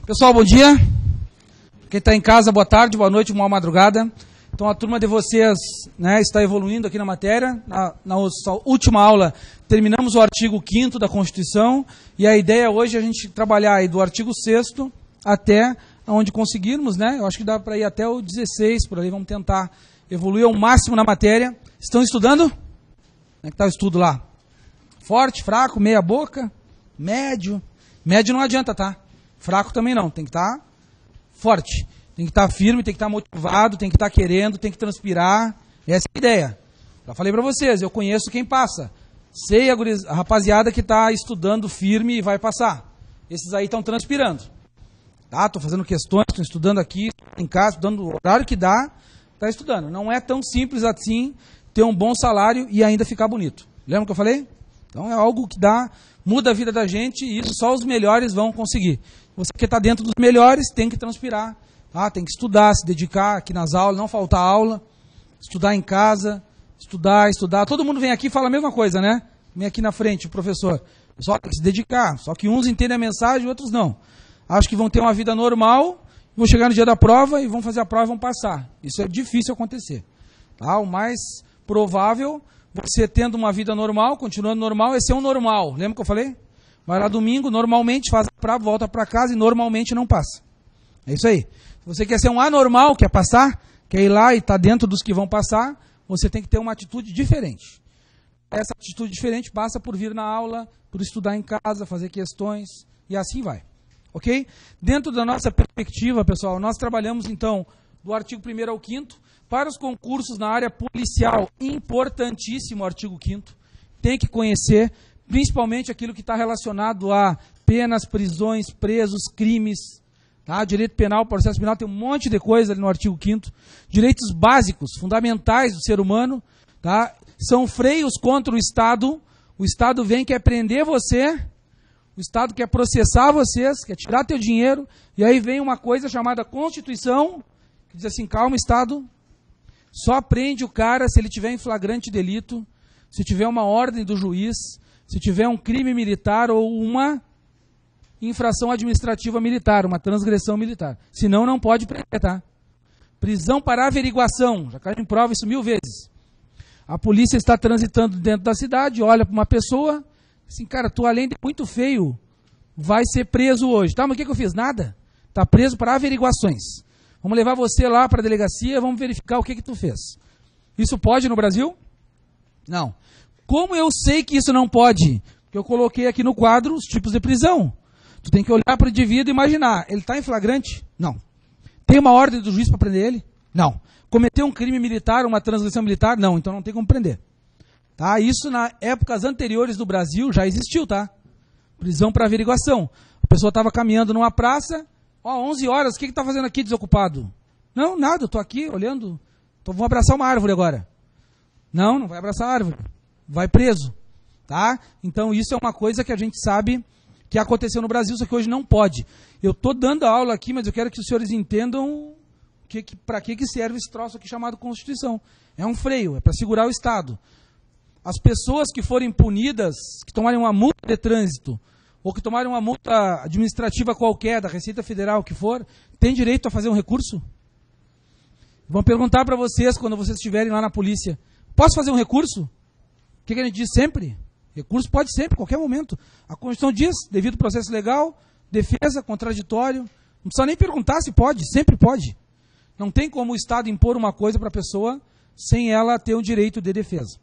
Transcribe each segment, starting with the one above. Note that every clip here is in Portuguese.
Pessoal, bom dia. Quem está em casa, boa tarde, boa noite, boa madrugada. Então a turma de vocês, né, está evoluindo aqui na matéria. Na última aula terminamos o artigo 5º da Constituição e a ideia hoje é a gente trabalhar aí do artigo 6º até onde conseguirmos, né? Eu acho que dá para ir até o 16, por aí vamos tentar evoluir ao máximo na matéria. Estão estudando? Como é que está o estudo lá? Forte, fraco, meia boca, médio? Médio não adianta, tá? Fraco também não, tem que estar forte, tem que estar firme, tem que estar motivado, tem que estar querendo, tem que transpirar. Essa é a ideia. Já falei para vocês, eu conheço quem passa. Sei a rapaziada que está estudando firme e vai passar. Esses aí estão transpirando. Tá? Estou fazendo questões, estou estudando aqui, em casa, estudando o horário que dá, está estudando. Não é tão simples assim ter um bom salário e ainda ficar bonito. Lembra o que eu falei? Então é algo que muda a vida da gente e isso só os melhores vão conseguir. Você que está dentro dos melhores tem que transpirar, tá? Tem que estudar, se dedicar aqui nas aulas, não faltar aula, estudar em casa, estudar. Todo mundo vem aqui e fala a mesma coisa, né? Vem aqui na frente o professor. Só tem que se dedicar, só que uns entendem a mensagem e outros não. Acho que vão ter uma vida normal, vão chegar no dia da prova e vão fazer a prova e vão passar. Isso é difícil acontecer. Tá? O mais provável, você tendo uma vida normal, continuando normal, esse é um normal. Lembra que eu falei? Vai lá domingo, normalmente faz a prova, volta para casa e normalmente não passa. É isso aí. Se você quer ser um anormal, quer passar, quer ir lá e estar dentro dos que vão passar, você tem que ter uma atitude diferente. Essa atitude diferente passa por vir na aula, por estudar em casa, fazer questões e assim vai. Ok? Dentro da nossa perspectiva, pessoal, nós trabalhamos então do artigo 1º ao 5º para os concursos na área policial. Importantíssimo o artigo 5º. Tem que conhecer principalmente aquilo que está relacionado a penas, prisões, presos, crimes. Tá? Direito penal, processo penal, tem um monte de coisa ali no artigo 5º. Direitos básicos, fundamentais do ser humano. Tá? São freios contra o Estado. O Estado vem, quer prender você. O Estado quer processar vocês, quer tirar teu dinheiro. E aí vem uma coisa chamada Constituição, que diz assim, calma, Estado. Só prende o cara se ele tiver em flagrante delito, se tiver uma ordem do juiz, se tiver um crime militar ou uma infração administrativa militar, uma transgressão militar. Senão não pode prender, tá? Prisão para averiguação, já caiu em prova isso 1000 vezes. A polícia está transitando dentro da cidade, olha para uma pessoa, assim, cara, tu além de muito feio, vai ser preso hoje. Tá, mas o que eu fiz? Nada. Está preso para averiguações. Vamos levar você lá para a delegacia, vamos verificar o que tu fez. Isso pode no Brasil? Não. Como eu sei que isso não pode? Porque eu coloquei aqui no quadro os tipos de prisão. Tu tem que olhar para o indivíduo e imaginar. Ele está em flagrante? Não. Tem uma ordem do juiz para prender ele? Não. Cometeu um crime militar, uma transgressão militar? Não. Então não tem como prender. Tá? Isso nas épocas anteriores do Brasil já existiu, tá? Prisão para averiguação. A pessoa estava caminhando numa praça, 11 horas, o que está fazendo aqui desocupado? Não, nada, estou aqui olhando. Vou abraçar uma árvore agora. Não vai abraçar a árvore. Vai preso, tá? Então isso é uma coisa que a gente sabe que aconteceu no Brasil, só que hoje não pode. Eu estou dando a aula aqui, mas eu quero que os senhores entendam para que serve esse troço aqui chamado Constituição. É um freio, é para segurar o Estado. As pessoas que forem punidas, que tomarem uma multa de trânsito, ou que tomarem uma multa administrativa qualquer, da Receita Federal, que for, têm direito a fazer um recurso? Vão perguntar para vocês, quando vocês estiverem lá na polícia, posso fazer um recurso? O que a gente diz sempre? Recurso pode sempre, qualquer momento. A Constituição diz, devido processo legal, defesa, contraditório. Não precisa nem perguntar se pode, sempre pode. Não tem como o Estado impor uma coisa para a pessoa sem ela ter o direito de defesa.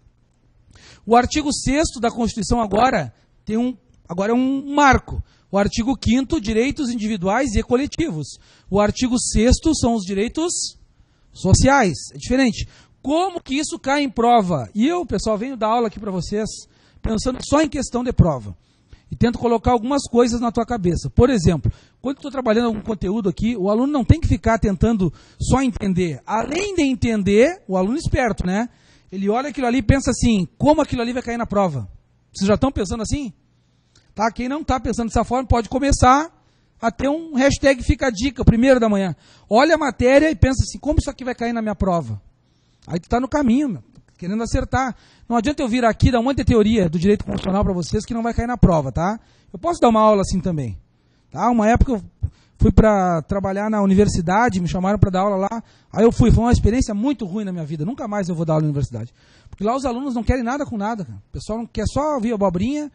O artigo 6º da Constituição agora é um marco. O artigo 5º, direitos individuais e coletivos. O artigo 6º são os direitos sociais. É diferente. Como que isso cai em prova? E eu, pessoal, venho dar aula aqui para vocês, pensando só em questão de prova. E tento colocar algumas coisas na tua cabeça. Por exemplo, quando estou trabalhando algum conteúdo aqui, o aluno não tem que ficar tentando só entender. Além de entender, o aluno esperto, né? Ele olha aquilo ali e pensa assim, como aquilo ali vai cair na prova? Vocês já estão pensando assim? Tá? Quem não está pensando dessa forma pode começar a ter um hashtag Fica a Dica, 1º da manhã. Olha a matéria e pensa assim, como isso aqui vai cair na minha prova? Aí tu está no caminho, querendo acertar. Não adianta eu vir aqui dar um monte de teoria do direito constitucional para vocês que não vai cair na prova, tá? Eu posso dar uma aula assim também. Tá? Uma época eu fui para trabalhar na universidade, me chamaram para dar aula lá. Aí eu fui, foi uma experiência muito ruim na minha vida. Nunca mais eu vou dar aula na universidade. Porque lá os alunos não querem nada com nada, cara. O pessoal não quer só ouvir abobrinha,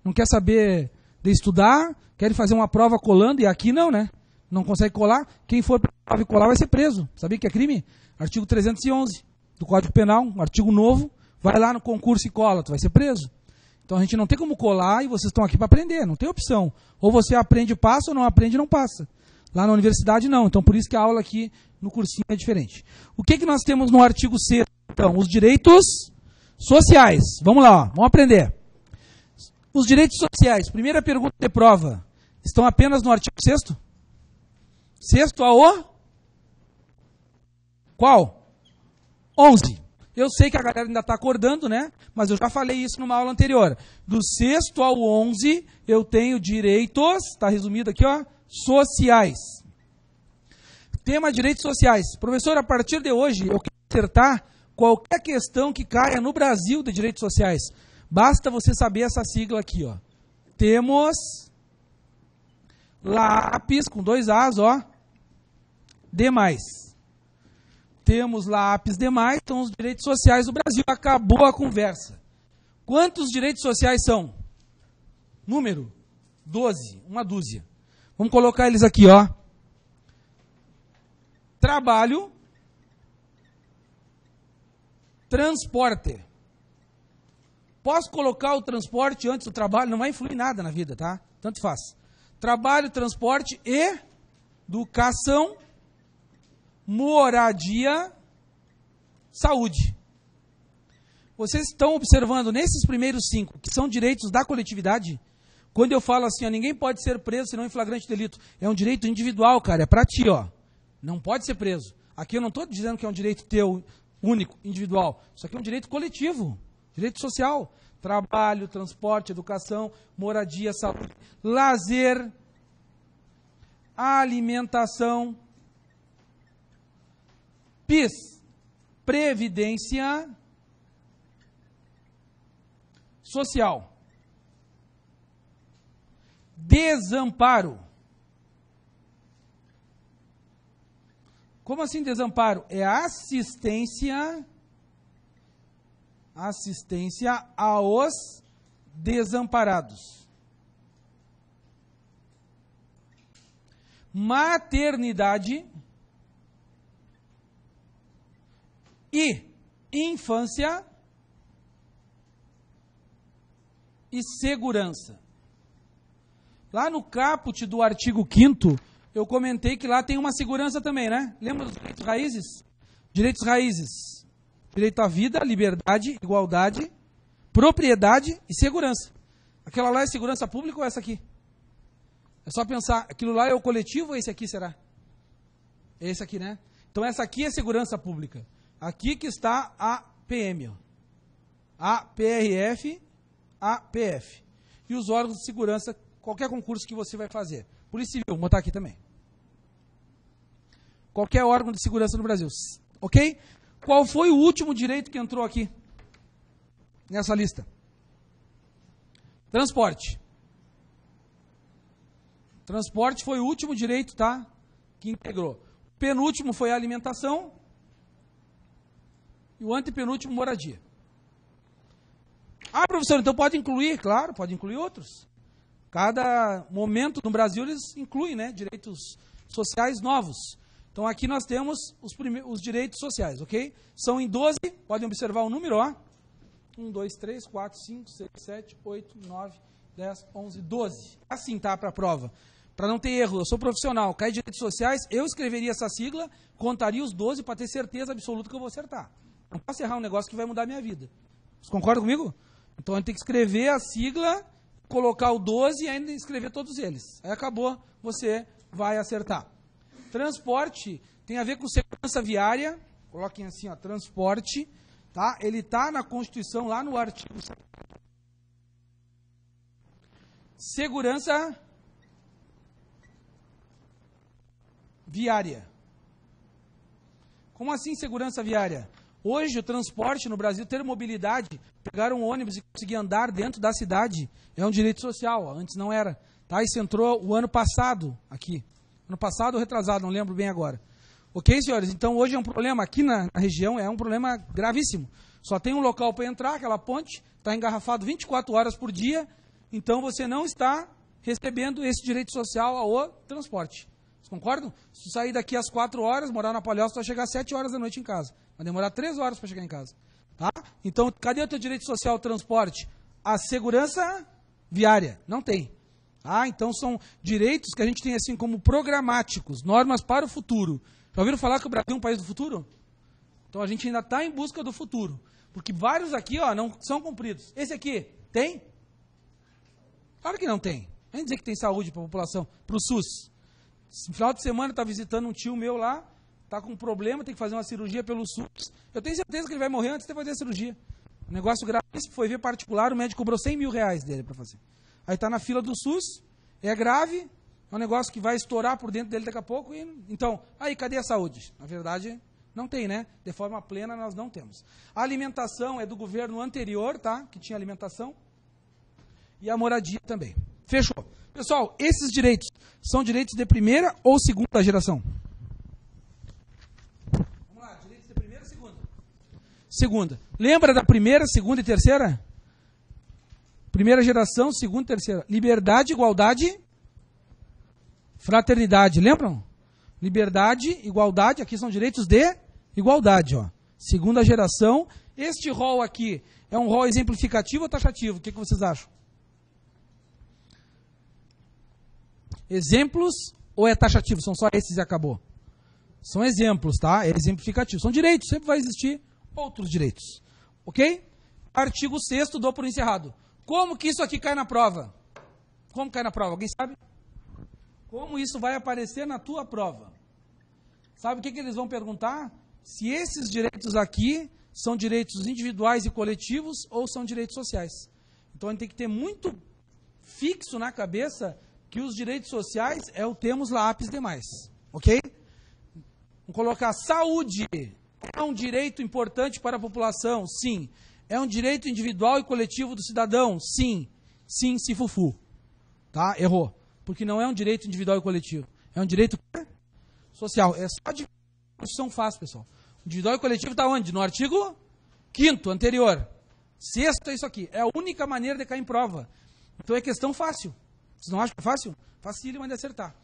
não quer saber de estudar, querem fazer uma prova colando, e aqui não, né? Não consegue colar. Quem for para a prova e colar vai ser preso. Sabia que é crime? Artigo 311 do Código Penal, um artigo novo, vai lá no concurso e cola, tu vai ser preso. Então a gente não tem como colar e vocês estão aqui para aprender, não tem opção. Ou você aprende e passa, ou não aprende e não passa. Lá na universidade não, então por isso que a aula aqui no cursinho é diferente. O que nós temos no artigo 6º? Então, os direitos sociais. Vamos lá, ó, vamos aprender. Os direitos sociais, primeira pergunta de prova, estão apenas no artigo 6º? 6º ao qual? 11. Eu sei que a galera ainda está acordando, né? Mas eu já falei isso numa aula anterior. Do 6º ao 11, eu tenho direitos, está resumido aqui, ó, sociais. Tema direitos sociais. Professor, a partir de hoje, eu quero acertar qualquer questão que caia no Brasil de direitos sociais. Basta você saber essa sigla aqui, ó. Temos lápis, com 2 As, ó, demais. Temos lápis demais, são os direitos sociais do Brasil. Acabou a conversa. Quantos direitos sociais são? Número? 12, uma dúzia. Vamos colocar eles aqui, ó. Trabalho, transporte. Posso colocar o transporte antes do trabalho? Não vai influir nada na vida, tá? Tanto faz. Trabalho, transporte e educação, moradia, saúde. Vocês estão observando nesses primeiros 5, que são direitos da coletividade? Quando eu falo assim, ó, ninguém pode ser preso senão em flagrante delito. É um direito individual, cara, é para ti, ó. Não pode ser preso. Aqui eu não estou dizendo que é um direito teu, único, individual. Isso aqui é um direito coletivo, direito social. Trabalho, transporte, educação, moradia, saúde, lazer, alimentação, PIS, previdência social, desamparo. Como assim desamparo? É assistência aos desamparados. Maternidade e infância e segurança. Lá no caput do artigo 5º, eu comentei que lá tem uma segurança também, né? Lembra dos direitos raízes? Direitos raízes. Direito à vida, liberdade, igualdade, propriedade e segurança. Aquela lá é segurança pública ou essa aqui? É só pensar, aquilo lá é o coletivo ou esse aqui será? É esse aqui, né? Então essa aqui é segurança pública. Aqui que está a PM, ó. A PRF, a PF. E os órgãos de segurança, qualquer concurso que você vai fazer. Polícia Civil, vou botar aqui também. Qualquer órgão de segurança no Brasil. Ok? Qual foi o último direito que entrou aqui? Nessa lista? Transporte. Transporte foi o último direito, tá? Que integrou. O penúltimo foi a alimentação. E o antepenúltimo, moradia. Ah, professor, então pode incluir? Claro, pode incluir outros. Cada momento no Brasil eles incluem, né, direitos sociais novos. Então aqui nós temos os direitos sociais, ok? São em 12, podem observar o número, ó. 1, 2, 3, 4, 5, 6, 7, 8, 9, 10, 11, 12. Assim, tá, para a prova. Para não ter erro, eu sou profissional, cai direitos sociais, eu escreveria essa sigla, contaria os 12 para ter certeza absoluta que eu vou acertar. Não posso errar um negócio que vai mudar a minha vida. Vocês concordam comigo? Então a gente tem que escrever a sigla, colocar o 12 e ainda escrever todos eles. Aí acabou, você vai acertar. Transporte tem a ver com segurança viária. Coloquem assim, ó, transporte. Tá? Ele está na Constituição, lá no artigo. Segurança viária. Como assim segurança viária? Hoje o transporte no Brasil, ter mobilidade, pegar um ônibus e conseguir andar dentro da cidade, é um direito social. Ó. Antes não era. Tá? Isso entrou o ano passado aqui. Ano passado ou retrasado, não lembro bem agora. Ok, senhores? Então hoje é um problema aqui na região, é um problema gravíssimo. Só tem um local para entrar, aquela ponte, está engarrafado 24 horas por dia, então você não está recebendo esse direito social ao transporte. Vocês concordam? Se tu sair daqui às 4 horas, morar na Palhoça, tu vai chegar às 7 horas da noite em casa. Vai demorar 3 horas para chegar em casa. Tá? Então, cadê o teu direito social ao transporte? A segurança viária. Não tem. Tá? Então, são direitos que a gente tem assim como programáticos, normas para o futuro. Já ouviram falar que o Brasil é um país do futuro? Então, a gente ainda está em busca do futuro. Porque vários aqui não são cumpridos. Esse aqui, tem? Claro que não tem. Vem dizer que tem saúde para a população, para o SUS. No final de semana está visitando um tio meu lá, está com um problema, tem que fazer uma cirurgia pelo SUS. Eu tenho certeza que ele vai morrer antes de fazer a cirurgia. Um negócio gravíssimo, foi ver particular, o médico cobrou 100 mil reais dele para fazer. Aí está na fila do SUS, é grave, é um negócio que vai estourar por dentro dele daqui a pouco. Então, aí cadê a saúde? Na verdade, não tem, né? De forma plena nós não temos. A alimentação é do governo anterior, tá? Que tinha alimentação. E a moradia também. Fechou. Pessoal, esses direitos são direitos de primeira ou segunda geração? Vamos lá, direitos de primeira ou segunda? Segunda. Lembra da primeira, segunda e terceira? Primeira geração, segunda e terceira. Liberdade, igualdade, fraternidade. Lembram? Liberdade, igualdade, aqui são direitos de igualdade. Ó. Segunda geração. Este rol aqui é um rol exemplificativo ou taxativo? O que vocês acham? Exemplos ou é taxativo? São só esses e acabou? São exemplos, tá? É exemplificativo. São direitos, sempre vai existir outros direitos. Ok? Artigo 6º, dou por encerrado. Como que isso aqui cai na prova? Como cai na prova? Alguém sabe? Como isso vai aparecer na tua prova? Sabe o que eles vão perguntar? Se esses direitos aqui são direitos individuais e coletivos ou são direitos sociais. Então a gente tem que ter muito fixo na cabeça que os direitos sociais é o temos lá apis demais, ok? Vamos colocar saúde, é um direito importante para a população? Sim. É um direito individual e coletivo do cidadão? Sim. Sim, se fufu. Tá? Errou. Porque não é um direito individual e coletivo. É um direito social. É só de Constituição fácil, pessoal. O individual e coletivo está onde? No artigo 5º, anterior. 6º é isso aqui. É a única maneira de cair em prova. Então é questão fácil. Vocês não acham que é fácil? Facílimo de acertar.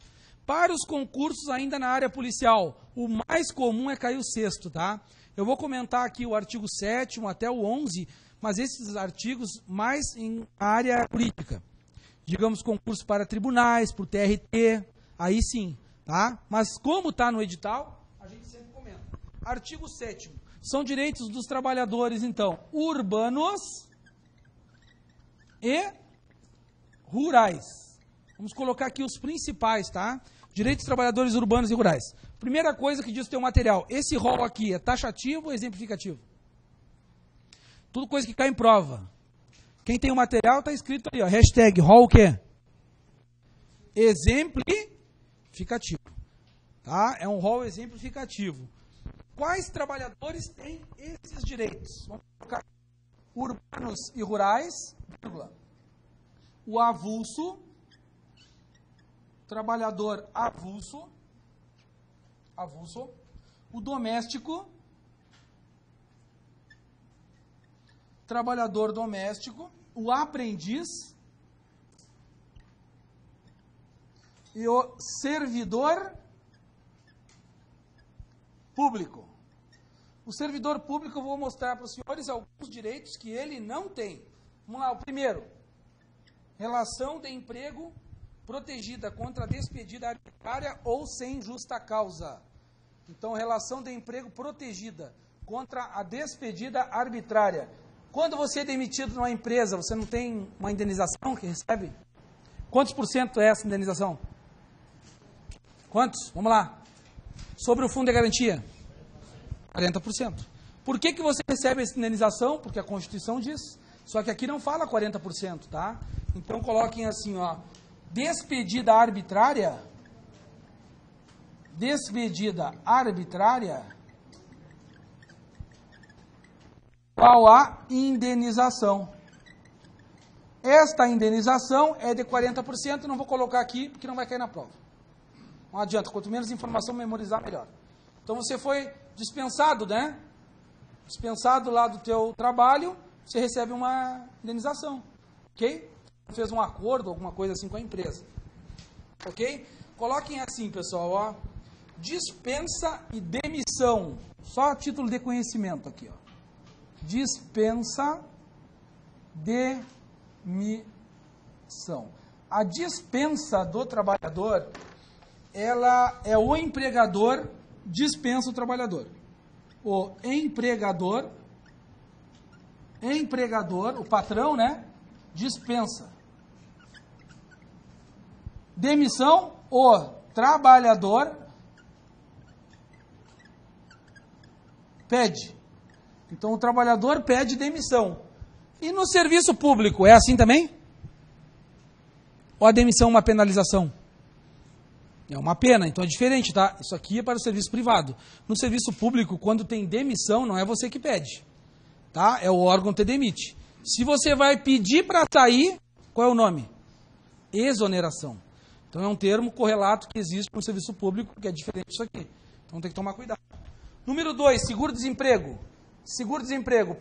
Para os concursos ainda na área policial, o mais comum é cair o 6º, tá? Eu vou comentar aqui o artigo 7º até o 11, mas esses artigos mais em área jurídica. Digamos, concurso para tribunais, para o TRT, aí sim, tá? Mas como está no edital, a gente sempre comenta. Artigo 7º. São direitos dos trabalhadores, então, urbanos e rurais. Vamos colocar aqui os principais, tá? Direitos dos trabalhadores urbanos e rurais. Primeira coisa que diz o teu material. Esse rol aqui é taxativo ou exemplificativo? Tudo coisa que cai em prova. Quem tem o material está escrito ali, ó. Hashtag rol o quê? Exemplificativo. Tá? É um rol exemplificativo. Quais trabalhadores têm esses direitos? Vamos colocar urbanos e rurais, vírgula. O avulso, trabalhador avulso, o doméstico, trabalhador doméstico, o aprendiz e o servidor público. O servidor público, eu vou mostrar para os senhores alguns direitos que ele não tem. Vamos lá, o primeiro. Relação de emprego protegida contra a despedida arbitrária ou sem justa causa. Então, relação de emprego protegida contra a despedida arbitrária. Quando você é demitido numa empresa, você não tem uma indenização que recebe? Quantos por cento é essa indenização? Quantos? Vamos lá. Sobre o fundo de garantia? 40%. Por que você recebe essa indenização? Porque a Constituição diz. Só que aqui não fala 40%, tá? Então coloquem assim, ó. Despedida arbitrária. Qual a indenização? Esta indenização é de 40%, não vou colocar aqui porque não vai cair na prova. Não adianta, quanto menos informação memorizar, melhor. Então você foi dispensado, né? Dispensado lá do teu trabalho, você recebe uma indenização, ok? Fez um acordo, alguma coisa assim com a empresa, ok? Coloquem assim, pessoal, ó, dispensa e demissão, só a título de conhecimento aqui, ó. Dispensa, demissão. A dispensa do trabalhador, ela é o empregador dispensa o trabalhador. O empregador, o patrão, né, dispensa. Demissão, o trabalhador pede. Então o trabalhador pede demissão. E no serviço público, é assim também? Ou a demissão é uma penalização? É uma pena, então é diferente, tá? Isso aqui é para o serviço privado. No serviço público, quando tem demissão, não é você que pede, tá? É o órgão que te demite. Se você vai pedir para sair, qual é o nome? Exoneração. Então é um termo correlato que existe no serviço público, que é diferente disso aqui. Então tem que tomar cuidado. Número 2, seguro-desemprego. Seguro-desemprego.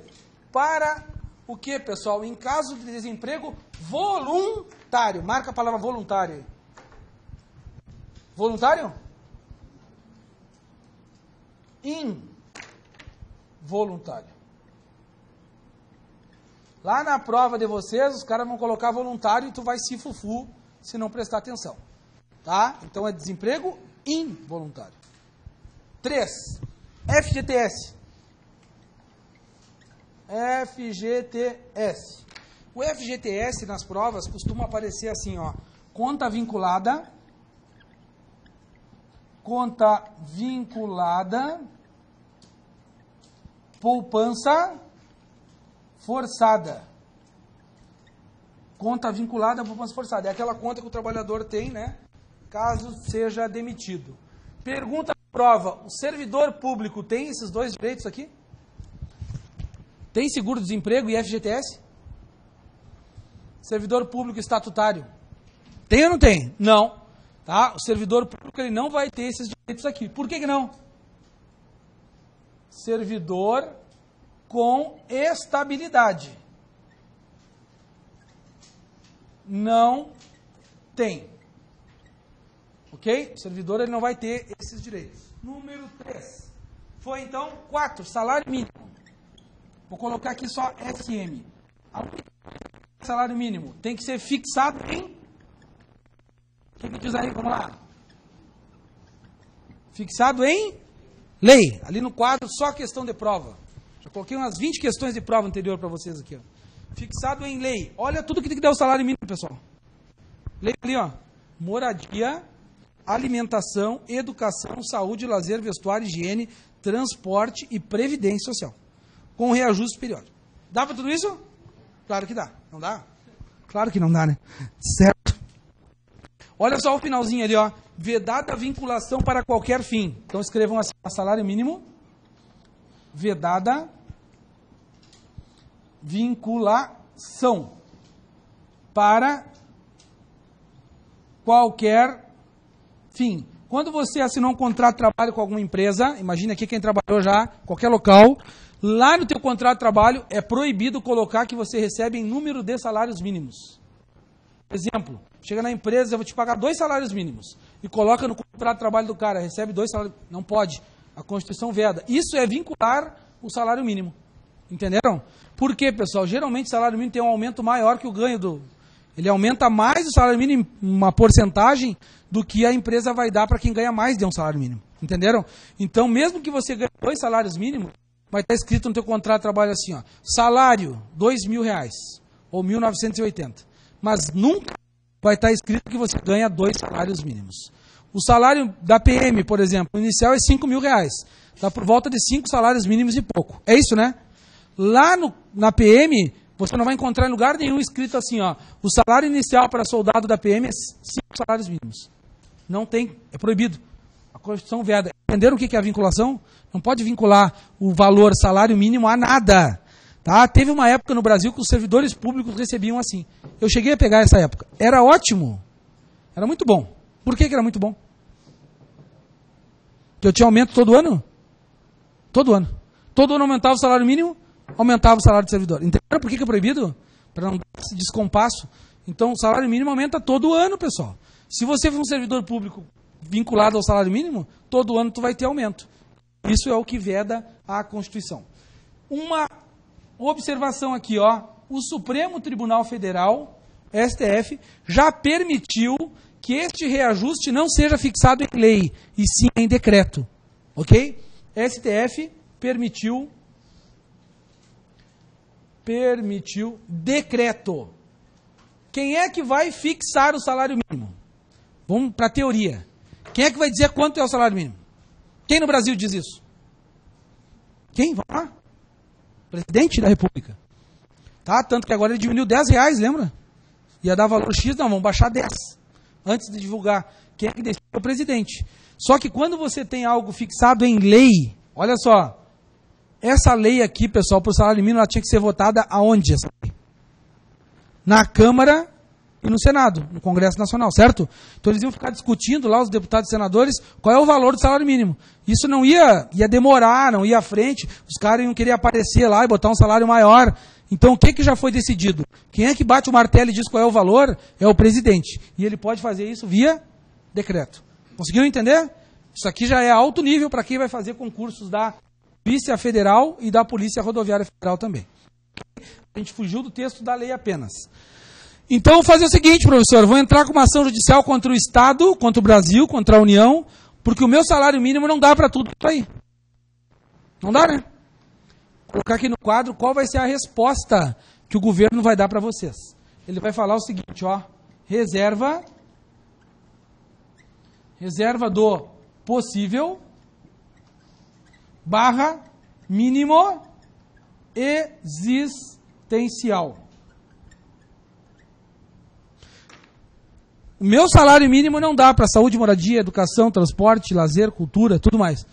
Para o que, pessoal? Em caso de desemprego voluntário. Marca a palavra voluntário aí. Voluntário? Involuntário. Lá na prova de vocês, os caras vão colocar voluntário e tu vai se fufu se não prestar atenção. Tá? Então é desemprego involuntário. 3. FGTS. FGTS. O FGTS nas provas costuma aparecer assim, ó. Conta vinculada, poupança forçada. Conta vinculada, poupança forçada. É aquela conta que o trabalhador tem, né? Caso seja demitido. Pergunta na prova: o servidor público tem esses dois direitos aqui? Tem seguro-desemprego e FGTS? Servidor público estatutário. Tem ou não tem? Não. Tá? O servidor público ele não vai ter esses direitos aqui. Por que não? Servidor com estabilidade. Não tem. Ok? O servidor ele não vai ter esses direitos. Número 3. Foi então 4. Salário mínimo. Vou colocar aqui só SM. Salário mínimo tem que ser fixado em... O que diz aí? Vamos lá. Fixado em lei. Ali no quadro, só questão de prova. Já coloquei umas 20 questões de prova anterior para vocês aqui. Ó. Fixado em lei. Olha tudo que tem que dar o salário mínimo, pessoal. Lei ali, ó. Moradia, alimentação, educação, saúde, lazer, vestuário, higiene, transporte e previdência social. Com reajuste periódico. Dá para tudo isso? Claro que dá. Não dá? Claro que não dá, né? Certo. Olha só o finalzinho ali, ó. Vedada a vinculação para qualquer fim. Então escrevam assim, salário mínimo. Vedada vinculação para qualquer fim. Quando você assinou um contrato de trabalho com alguma empresa, imagina aqui quem trabalhou já, qualquer local, lá no teu contrato de trabalho é proibido colocar que você recebe em número de salários mínimos. Exemplo, chega na empresa, eu vou te pagar 2 salários mínimos. E coloca no contrato de trabalho do cara, recebe 2 salários. Não pode. A Constituição veda. Isso é vincular o salário mínimo. Entenderam? Por quê, pessoal? Geralmente o salário mínimo tem um aumento maior que o ganho do... Ele aumenta mais o salário mínimo, uma porcentagem, do que a empresa vai dar para quem ganha mais de um salário mínimo. Entenderam? Então, mesmo que você ganhe 2 salários mínimos, vai estar escrito no teu contrato de trabalho assim, ó. Salário, R$2.000. Ou 1.980. Mas nunca vai estar escrito que você ganha 2 salários mínimos. O salário da PM, por exemplo, o inicial é R$5.000. Dá por volta de 5 salários mínimos e pouco. É isso, né? Lá na PM, você não vai encontrar em lugar nenhum escrito assim, ó. O salário inicial para soldado da PM é 5 salários mínimos. Não tem, é proibido. A Constituição veda. Entenderam o que é a vinculação? Não pode vincular o valor salário mínimo a nada. Tá? Teve uma época no Brasil que os servidores públicos recebiam assim. Eu cheguei a pegar essa época. Era ótimo. Era muito bom. Por que era muito bom? Que eu tinha aumento todo ano? Todo ano. Todo ano aumentava o salário mínimo, aumentava o salário do servidor. Entenderam por que é proibido? Para não dar esse descompasso. Então, o salário mínimo aumenta todo ano, pessoal. Se você for um servidor público vinculado ao salário mínimo, todo ano tu vai ter aumento. Isso é o que veda a Constituição. Uma observação aqui, ó. O Supremo Tribunal Federal, STF, já permitiu que este reajuste não seja fixado em lei, e sim em decreto. Ok? STF permitiu decreto. Quem é que vai fixar o salário mínimo? Vamos para a teoria. Quem é que vai dizer quanto é o salário mínimo? Quem no Brasil diz isso? Quem? Vamos lá. Presidente da República. Tá? Tanto que agora ele diminuiu R$10, lembra? Ia dar valor X, não, vamos baixar 10. Antes de divulgar. Quem é que decide? É o presidente. Só que quando você tem algo fixado em lei, olha só, essa lei aqui, pessoal, para o salário mínimo, ela tinha que ser votada aonde? Essa lei? Na Câmara e no Senado, no Congresso Nacional, certo? Então eles iam ficar discutindo lá, os deputados e senadores, qual é o valor do salário mínimo. Isso não ia demorar, não ia à frente, os caras iam querer aparecer lá e botar um salário maior. Então o que já foi decidido? Quem é que bate o martelo e diz qual é o valor? É o presidente. E ele pode fazer isso via decreto. Conseguiram entender? Isso aqui já é alto nível para quem vai fazer concursos da Polícia Federal e da Polícia Rodoviária Federal também. A gente fugiu do texto da lei apenas. Então, vou fazer o seguinte, professor, vou entrar com uma ação judicial contra o Estado, contra o Brasil, contra a União, porque o meu salário mínimo não dá para tudo isso aí. Não dá, né? Vou colocar aqui no quadro qual vai ser a resposta que o governo vai dar para vocês. Ele vai falar o seguinte, ó, reserva do possível / mínimo existencial. O meu salário mínimo não dá para saúde, moradia, educação, transporte, lazer, cultura, tudo mais.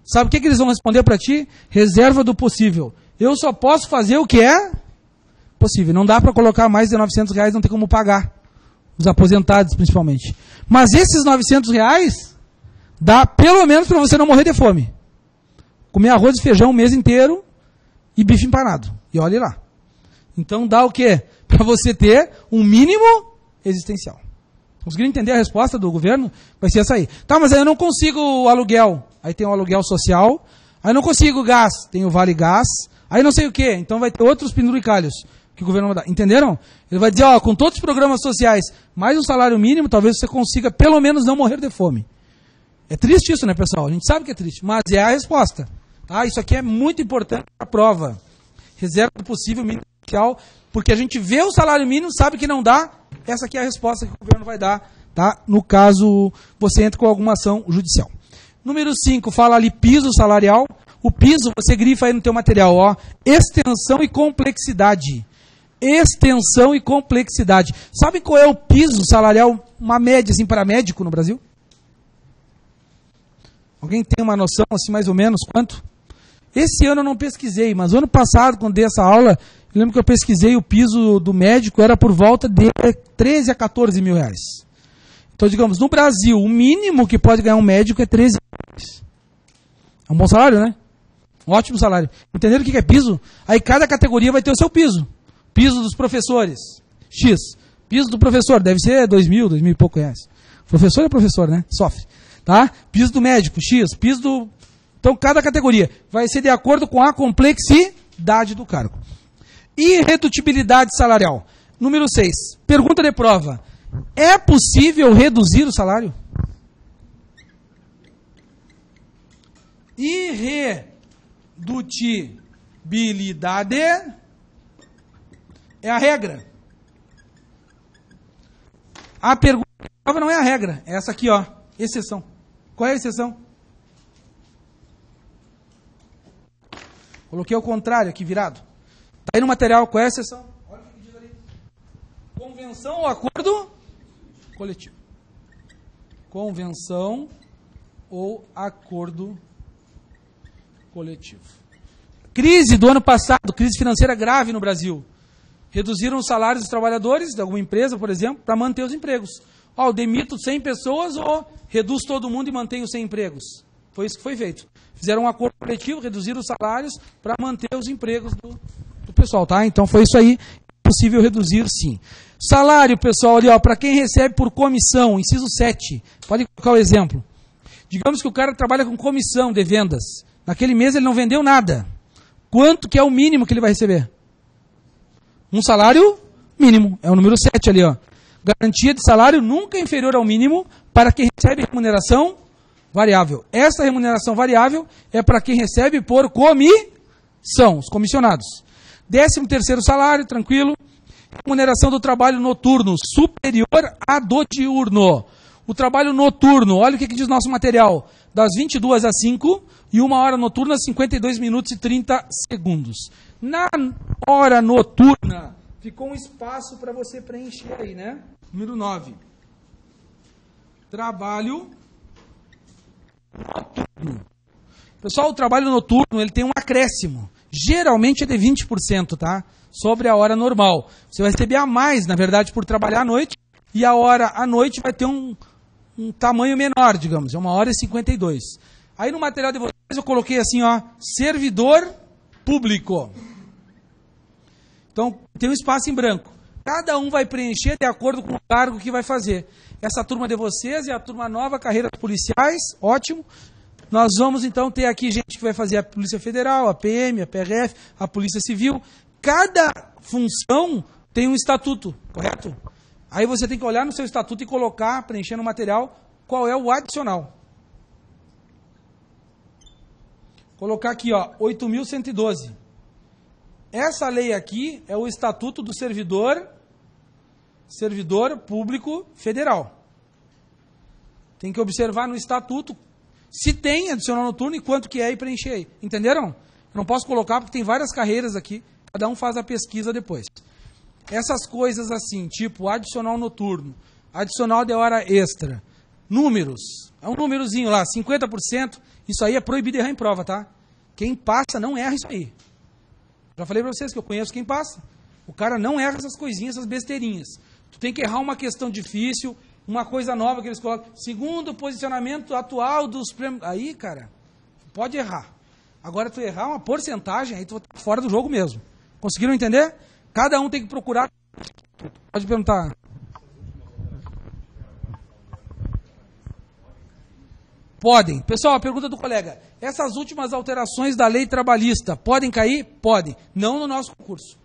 Sabe o que eles vão responder para ti? Reserva do possível. Eu só posso fazer o que é possível. Não dá para colocar mais de R$900, não tem como pagar. Os aposentados, principalmente. Mas esses R$900 dá pelo menos para você não morrer de fome. Comer arroz e feijão o mês inteiro e bife empanado. E olhe lá. Então dá o quê? Para você ter um mínimo existencial. Conseguiram entender a resposta do governo? Vai ser essa aí. Tá, mas aí eu não consigo o aluguel. Aí tem o aluguel social. Aí eu não consigo o gás. Tem o Vale Gás. Aí não sei o quê. Então vai ter outros penduricalhos que o governo vai dar. Entenderam? Ele vai dizer, ó, com todos os programas sociais, mais um salário mínimo, talvez você consiga pelo menos não morrer de fome. É triste isso, né, pessoal? A gente sabe que é triste, mas é a resposta. Tá? Isso aqui é muito importante para a prova. Reserva do possível mínimo social, porque a gente vê o salário mínimo, sabe que não dá. Essa aqui é a resposta que o governo vai dar, tá? No caso, você entra com alguma ação judicial. Número 5, fala ali piso salarial. O piso, você grifa aí no teu material, ó, extensão e complexidade. Extensão e complexidade. Sabe qual é o piso salarial, uma média assim para médico no Brasil? Alguém tem uma noção assim mais ou menos quanto? Esse ano eu não pesquisei, mas ano passado, quando dei essa aula, eu lembro que eu pesquisei o piso do médico, era por volta de 13 a 14 mil reais. Então, digamos, no Brasil, o mínimo que pode ganhar um médico é 13 mil reais. É um bom salário, né? Um ótimo salário. Entenderam o que é piso? Aí cada categoria vai ter o seu piso. Piso dos professores, X. Piso do professor, deve ser 2 mil e pouco reais. Professor é professor, né? Sofre. Tá? Piso do médico, X. Piso do... Então, cada categoria vai ser de acordo com a complexidade do cargo. Irredutibilidade salarial. Número 6. Pergunta de prova. É possível reduzir o salário? Irredutibilidade é a regra. A pergunta de prova não é a regra. É essa aqui, ó. Exceção. Qual é a exceção? Coloquei ao contrário aqui, virado. Está aí no material, qual é a exceção? Olha o que diz ali. Convenção ou acordo coletivo. Convenção ou acordo coletivo. Crise do ano passado, crise financeira grave no Brasil. Reduziram os salários dos trabalhadores de alguma empresa, por exemplo, para manter os empregos. Ó, eu demito 100 pessoas ou reduz todo mundo e mantém os 100 empregos? Foi isso que foi feito. Fizeram um acordo coletivo, reduziram os salários para manter os empregos do pessoal, tá? Então foi isso aí, é possível reduzir sim. Salário, pessoal, ali, ó, para quem recebe por comissão, inciso 7. Pode colocar o exemplo. Digamos que o cara trabalha com comissão de vendas. Naquele mês ele não vendeu nada. Quanto que é o mínimo que ele vai receber? Um salário mínimo. É o número 7 ali, ó. Garantia de salário nunca inferior ao mínimo para quem recebe remuneração variável. Essa remuneração variável é para quem recebe por comissão, os comissionados. 13º salário, tranquilo. Remuneração do trabalho noturno superior à do diurno. O trabalho noturno, olha o que diz nosso material. Das 22 às 5 e 1 hora noturna, 52 minutos e 30 segundos. Na hora noturna, ficou um espaço para você preencher aí, né? Número 9. Trabalho noturno. Pessoal, o trabalho noturno, ele tem um acréscimo. Geralmente é de 20%, tá? Sobre a hora normal. Você vai receber a mais, na verdade, por trabalhar à noite. E a hora à noite vai ter um tamanho menor, digamos. É 1 hora e 52. Aí no material de vocês eu coloquei assim, ó. Servidor público. Então, tem um espaço em branco. Cada um vai preencher de acordo com o cargo que vai fazer. Essa turma de vocês é a turma nova, carreiras policiais, ótimo. Nós vamos então ter aqui gente que vai fazer a Polícia Federal, a PM, a PRF, a Polícia Civil. Cada função tem um estatuto, correto? Aí você tem que olhar no seu estatuto e colocar, preencher no material, qual é o adicional. Colocar aqui, ó, 8.112. Essa lei aqui é o Estatuto do Servidor Público Federal. Tem que observar no Estatuto se tem adicional noturno e quanto que é e preencher aí. Entenderam? Eu não posso colocar porque tem várias carreiras aqui, cada um faz a pesquisa depois. Essas coisas assim, tipo adicional noturno, adicional de hora extra, números, é um númerozinho lá, 50%, isso aí é proibido errar em prova, tá? Quem passa não erra isso aí. Já falei para vocês que eu conheço quem passa. O cara não erra essas coisinhas, essas besteirinhas. Tu tem que errar uma questão difícil, uma coisa nova que eles colocam. Segundo o posicionamento atual dos prêmios. Aí, cara, pode errar. Agora, tu errar uma porcentagem, aí tu tá fora do jogo mesmo. Conseguiram entender? Cada um tem que procurar. Pode perguntar. Podem. Pessoal, a pergunta do colega. Essas últimas alterações da lei trabalhista podem cair? Podem. Não no nosso concurso.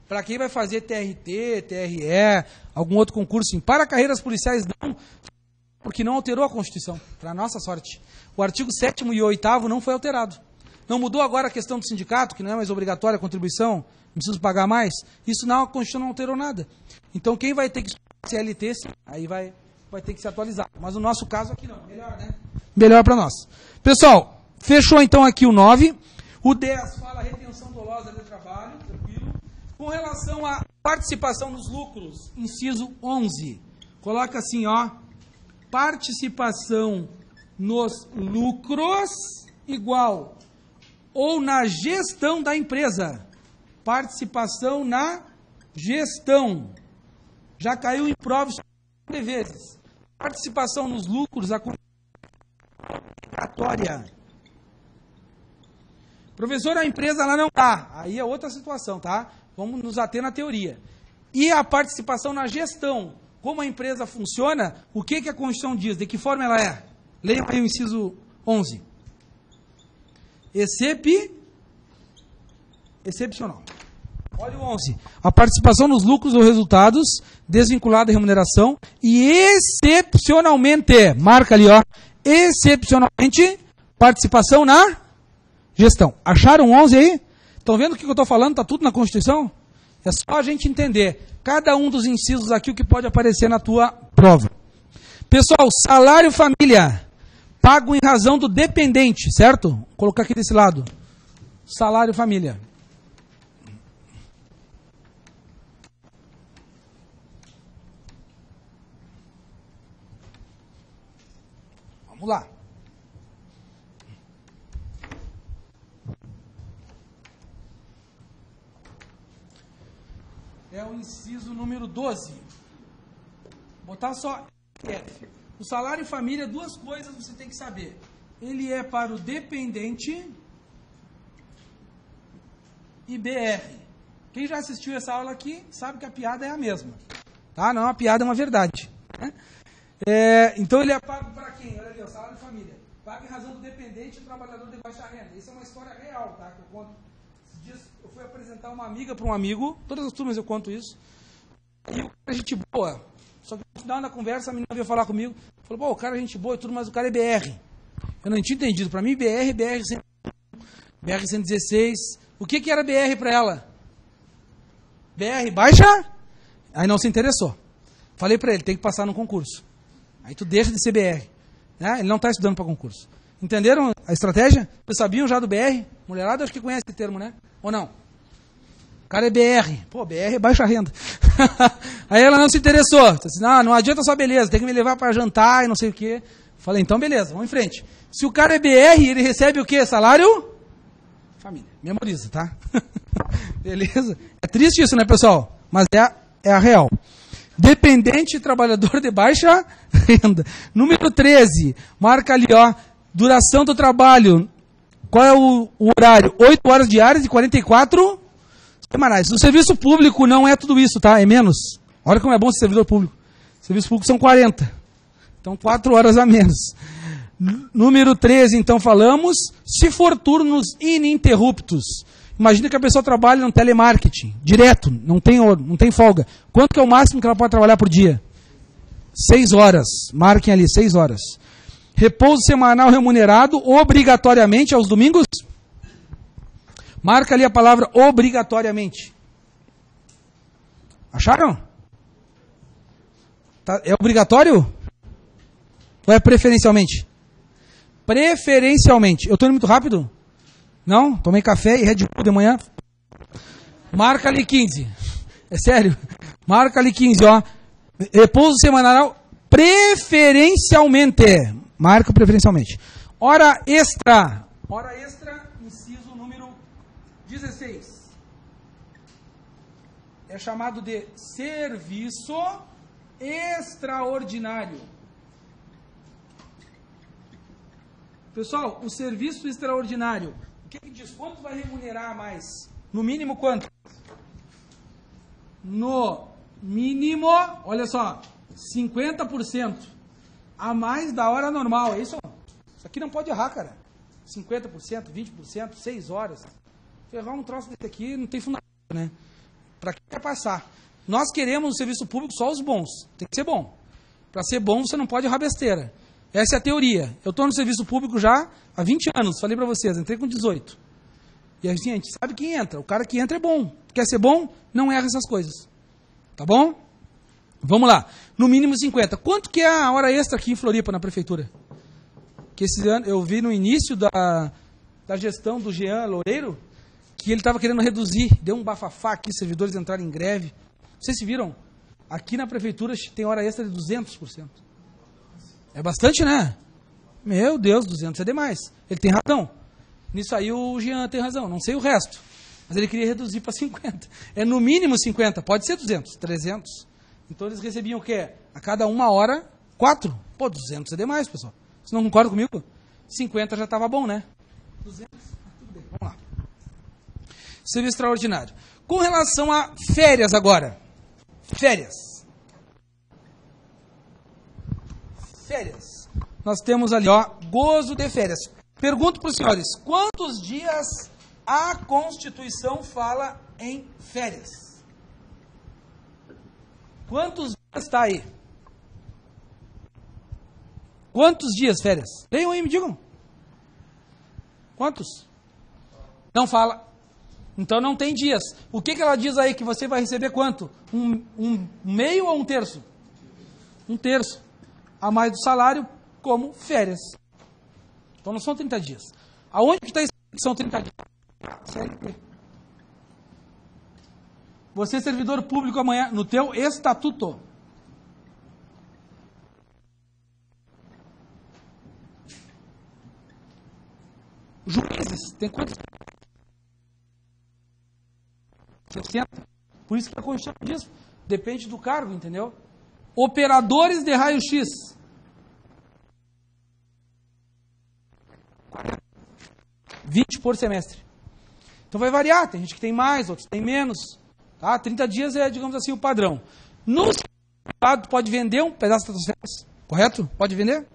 Para quem vai fazer TRT, TRE, algum outro concurso, sim. Para carreiras policiais, não. Porque não alterou a Constituição. Para nossa sorte. O artigo 7º e 8º não foi alterado. Não mudou agora a questão do sindicato, que não é mais obrigatória a contribuição, não precisa pagar mais. Isso não, a Constituição não alterou nada. Então quem vai ter que estudar CLT, sim, aí vai ter que se atualizar. Mas no nosso caso aqui não. Melhor, né? Melhor para nós. Pessoal, fechou então aqui o 9. O 10 fala retenção dolosa de trabalho, tranquilo. Com relação à participação nos lucros, inciso 11. Coloca assim, ó. Participação nos lucros igual ou na gestão da empresa. Participação na gestão. Já caiu em prova de vezes. Participação nos lucros, a obrigatória. Professor, a empresa lá não está. Aí é outra situação, tá? Vamos nos ater na teoria. E a participação na gestão. Como a empresa funciona, o que a Constituição diz? De que forma ela é? Leia aí o inciso 11. Excepcional. Olha o 11. A participação nos lucros ou resultados, desvinculada da remuneração e excepcionalmente, marca ali, ó, excepcionalmente, participação na gestão. Acharam 11 aí? Estão vendo o que eu estou falando? Está tudo na Constituição? É só a gente entender cada um dos incisos aqui, o que pode aparecer na tua prova. Pessoal, salário família, pago em razão do dependente, certo? Vou colocar aqui desse lado. Salário família. Vamos lá. É o inciso número 12. Botar só F. O salário família, duas coisas você tem que saber. ele é para o dependente e BR. Quem já assistiu essa aula aqui sabe que a piada é a mesma. Tá? Não é uma piada, é uma verdade. Né? Então ele é pago para quem? Olha ali, o salário de família. Paga em razão do dependente e trabalhador de baixa renda. Isso é uma história real, tá? Que eu conto. Esses dias eu fui apresentar uma amiga para um amigo, todas as turmas eu conto isso. E o cara é gente boa. Só que no final da conversa a menina veio falar comigo. Falou, pô, o cara é gente boa e tudo, mas o cara é BR. Eu não tinha entendido. Para mim, BR 116. O que era BR para ela? BR baixa? Aí não se interessou. Falei para ele, tem que passar no concurso. Aí tu deixa de ser BR. Né? Ele não está estudando para concurso. Entenderam a estratégia? Vocês sabiam já do BR? Mulherada acho que conhece esse termo, né? Ou não? O cara é BR. Pô, BR é baixa renda. Aí ela não se interessou. Disse, não adianta só beleza, tem que me levar para jantar e não sei o quê. Falei, então beleza, vamos em frente. Se o cara é BR, ele recebe o quê? Salário? Família. Memoriza, tá? Beleza? É triste isso, né, pessoal? Mas é a real. Dependente trabalhador de baixa renda. Número 13. Marca ali, ó. Duração do trabalho. Qual é o horário? 8 horas diárias e 44 semanais. No serviço público não é tudo isso, tá? É menos. Olha como é bom ser servidor público. Serviço público são 40. Então 4 horas a menos. Número 13, então falamos. Se for turnos ininterruptos. Imagina que a pessoa trabalha no telemarketing, direto, não tem folga. Quanto que é o máximo que ela pode trabalhar por dia? 6 horas. Marquem ali, 6 horas. Repouso semanal remunerado, obrigatoriamente aos domingos? Marca ali a palavra obrigatoriamente. Acharam? Tá, é obrigatório? Ou é preferencialmente? Preferencialmente. Eu estou indo muito rápido? Não? Tomei café e Red Bull de manhã. Marca ali 15. É sério? Marca ali 15, ó. Repouso semanal preferencialmente. Marca preferencialmente. Hora extra. Hora extra, inciso número 16. É chamado de serviço extraordinário. Pessoal, o serviço extraordinário, o que diz? Quanto vai remunerar mais? No mínimo quanto? No mínimo, olha só, 50% a mais da hora normal, é isso? Isso aqui não pode errar, cara. 50%, 20%, 6 horas. Ferrar um troço desse aqui não tem fundamento, né? Para que quer passar? Nós queremos no serviço público só os bons. Tem que ser bom. Para ser bom, você não pode errar besteira. Essa é a teoria. Eu estou no serviço público já há 20 anos. Falei para vocês, entrei com 18. E assim, a gente sabe quem entra. O cara que entra é bom. Quer ser bom? Não erra essas coisas. Tá bom? Vamos lá. No mínimo 50. Quanto que é a hora extra aqui em Floripa, na prefeitura? Que esse ano, eu vi no início da gestão do Jean Loureiro, que ele estava querendo reduzir. Deu um bafafá aqui, servidores entraram em greve. Vocês se viram? Aqui na prefeitura tem hora extra de 200%. É bastante, né? Meu Deus, 200 é demais. Ele tem razão. Nisso aí o Jean tem razão. Não sei o resto. Mas ele queria reduzir para 50. É no mínimo 50. Pode ser 200, 300. Então eles recebiam o quê? A cada 1 hora, 4. Pô, 200 é demais, pessoal. Vocês não concordam comigo? 50 já estava bom, né? 200, tudo bem. Vamos lá. Serviço extraordinário. Com relação a férias agora. Férias. Férias. Nós temos ali, ó, gozo de férias. Pergunto para os senhores, quantos dias a Constituição fala em férias? Quantos dias está aí? Quantos dias férias? Leiam aí, me digam. Quantos? Não fala. Então não tem dias. O que ela diz aí que você vai receber quanto? Um meio ou um terço? Um terço. A mais do salário como férias. Então não são 30 dias. Aonde que está escrito que são 30 dias? CLT. Você, servidor público, amanhã, no teu estatuto. Juízes, tem quantos? 60. Por isso que a Constituição diz, depende do cargo, entendeu? Operadores de raio-x. 20 por semestre. Então vai variar, tem gente que tem mais, outros tem menos. Tá? 30 dias é, digamos assim, o padrão. No privado, tu pode vender um pedaço das tuas férias, correto? Pode vender?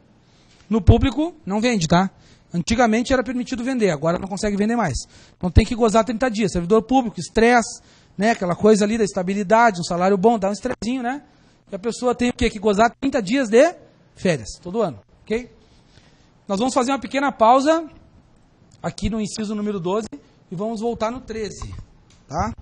No público, não vende, tá? Antigamente era permitido vender, agora não consegue vender mais. Então tem que gozar 30 dias. Servidor público, estresse, né? Aquela coisa ali da estabilidade, um salário bom, dá um estressinho, né? E a pessoa tem o quê? Que gozar 30 dias de férias, todo ano, ok? Nós vamos fazer uma pequena pausa aqui no inciso número 12 e vamos voltar no 13, tá?